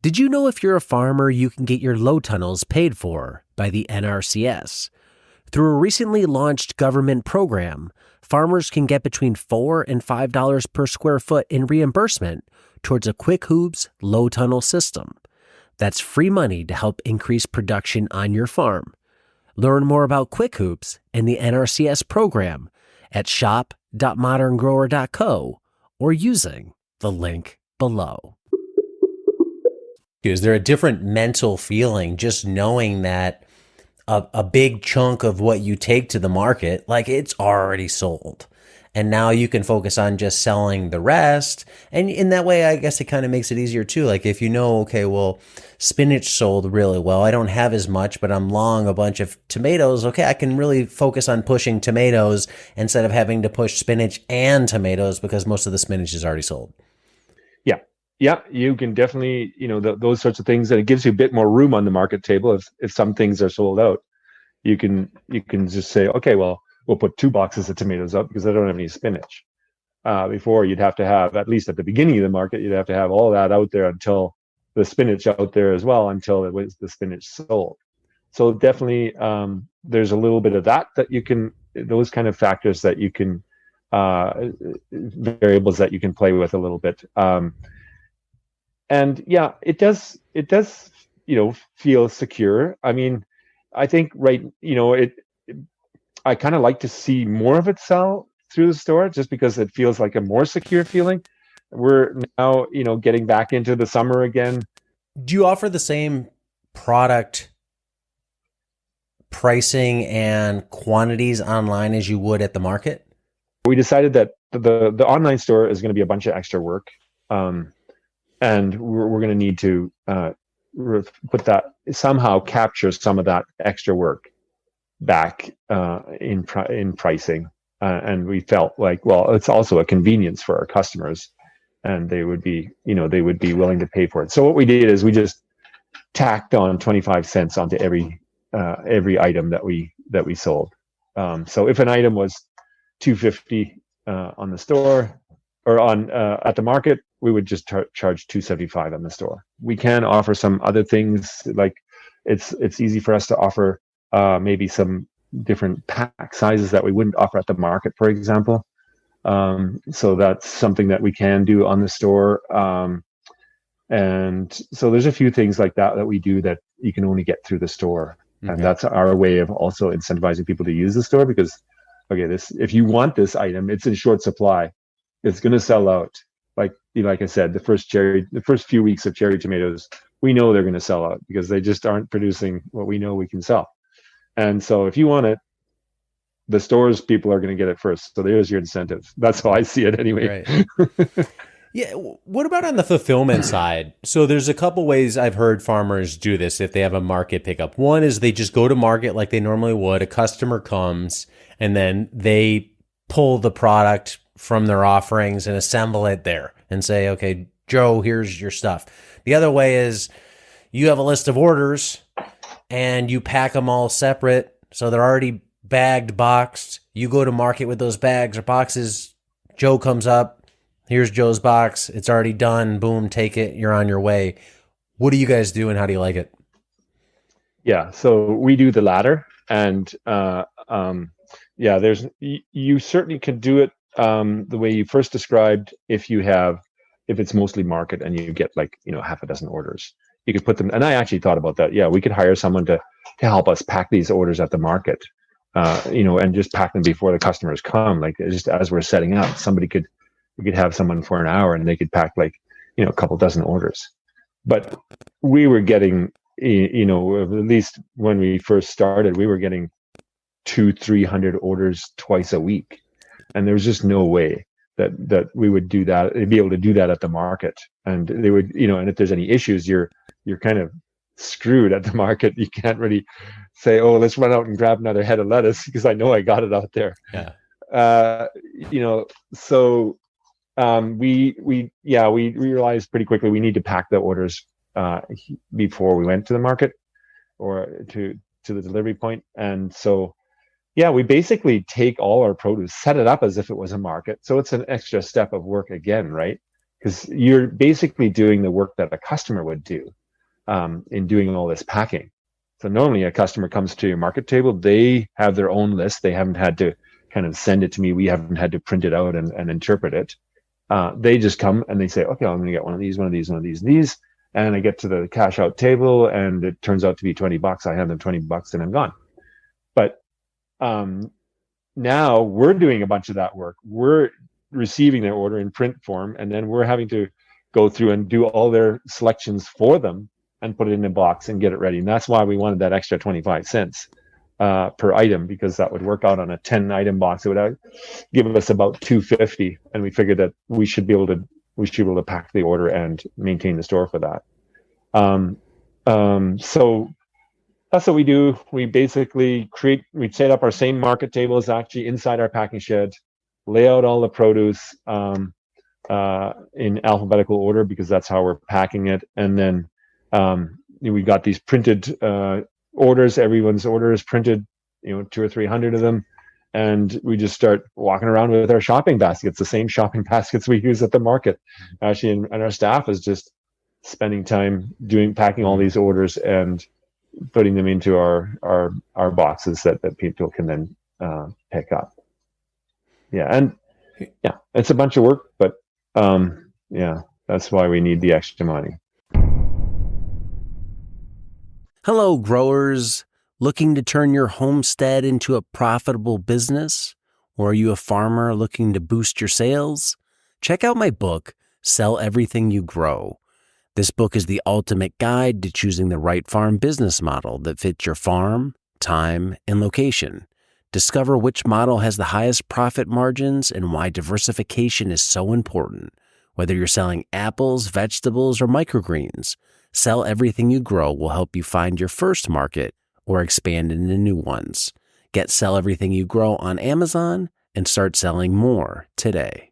Did you know if you're a farmer, you can get your low tunnels paid for by the NRCS? Through a recently launched government program, farmers can get between $4 and $5 per square foot in reimbursement towards a Quick Hoops low tunnel system. That's free money to help increase production on your farm. Learn more about Quick Hoops and the NRCS program at shop.moderngrower.co or using the link below. Is there a different mental feeling just knowing that a big chunk of what you take to the market, like it's already sold? And now you can focus on just selling the rest. And in that way, I guess it kind of makes it easier too. Like if you know, okay, well, spinach sold really well. I don't have as much, but I'm long a bunch of tomatoes. Okay, I can really focus on pushing tomatoes instead of having to push spinach and tomatoes because most of the spinach is already sold. Yeah. Yeah, you can definitely, those sorts of things, and it gives you a bit more room on the market table. If some things are sold out, you can just say, okay, well, we'll put 2 boxes of tomatoes up because I don't have any spinach. Before, you'd have to have, at least at the beginning of the market, you'd have to have all that out there until the spinach out there as well, until it was the spinach sold. So definitely, there's a little bit of that you can, those kind of factors that you can, variables that you can play with a little bit. And yeah, it does, feel secure. I mean, I think I kind of like to see more of it sell through the store just because it feels like a more secure feeling. We're now, getting back into the summer again. Do you offer the same product pricing and quantities online as you would at the market? We decided that the online store is going to be a bunch of extra work. And we're going to need to put that, somehow capture some of that extra work back in pricing. And we felt like, well, it's also a convenience for our customers, and they would be willing to pay for it. So what we did is we just tacked on 25 cents onto every item that we sold. So if an item was $2.50 on the store or on at the market, we would just charge $2.75 on the store. We can offer some other things, like it's easy for us to offer maybe some different pack sizes that we wouldn't offer at the market, for example. So that's something that we can do on the store. And so there's a few things like that we do that you can only get through the store. Okay. And that's our way of also incentivizing people to use the store, because, okay, if you want this item, it's in short supply. It's going to sell out. Like I said, the first few weeks of cherry tomatoes, we know they're going to sell out because they just aren't producing what we know we can sell. And so if you want it, the stores people are going to get it first. So there's your incentive. That's how I see it anyway. Right. Yeah. What about on the fulfillment side? So there's a couple ways I've heard farmers do this if they have a market pickup. One is they just go to market like they normally would. A customer comes and then they pull the product from their offerings and assemble it there and say, okay, Joe, here's your stuff. The other way is you have a list of orders and you pack them all separate. So they're already bagged, boxed. You go to market with those bags or boxes. Joe comes up. Here's Joe's box. It's already done. Boom, take it. You're on your way. What do you guys do and how do you like it? Yeah, so we do the latter. And you certainly can do it the way you first described. If it's mostly market and you get half a dozen orders, you could put them. And I actually thought about that. Yeah, we could hire someone to help us pack these orders at the market, and just pack them before the customers come. Like just as we're setting up, we could have someone for an hour and they could pack a couple dozen orders. But we were getting, at least when we first started, we were getting 200-300 orders twice a week. And there was just no way that we would do that, be able to do that at the market. And they would, and if there's any issues, you're kind of screwed at the market. You can't really say, oh, let's run out and grab another head of lettuce because I know I got it out there. Yeah. So we realized pretty quickly we need to pack the orders before we went to the market or to the delivery point. And so yeah, we basically take all our produce, set it up as if it was a market. So it's an extra step of work again, right? because you're basically doing the work that a customer would do in doing all this packing. So normally a customer comes to your market table, they have their own list. They haven't had to kind of send it to me. We haven't had to print it out and interpret it. They just come and they say, okay, I'm going to get one of these, one of these, one of these, and these. And I get to the cash out table and it turns out to be $20. I hand them $20 and I'm gone. But now we're doing a bunch of that work. We're receiving their order in print form, and then we're having to go through and do all their selections for them and put it in a box and get it ready. And that's why we wanted that extra 25 cents per item, because that would work out on a 10-item box. It would give us about $2.50, and we figured that we should be able to pack the order and maintain the store for that. So that's what we do. We basically we set up our same market tables actually inside our packing shed, lay out all the produce in alphabetical order because that's how we're packing it. And then we got these printed orders. Everyone's order is printed, 200 or 300 of them. And we just start walking around with our shopping baskets, the same shopping baskets we use at the market. Actually, and our staff is just spending time packing all these orders and putting them into our boxes that people can then pick up. It's a bunch of work, but that's why we need the extra money. Hello, growers. Looking to turn your homestead into a profitable business? Or are you a farmer looking to boost your sales? Check out my book, Sell Everything You Grow. This book is the ultimate guide to choosing the right farm business model that fits your farm, time, and location. Discover which model has the highest profit margins and why diversification is so important. Whether you're selling apples, vegetables, or microgreens, Sell Everything You Grow will help you find your first market or expand into new ones. Get Sell Everything You Grow on Amazon and start selling more today.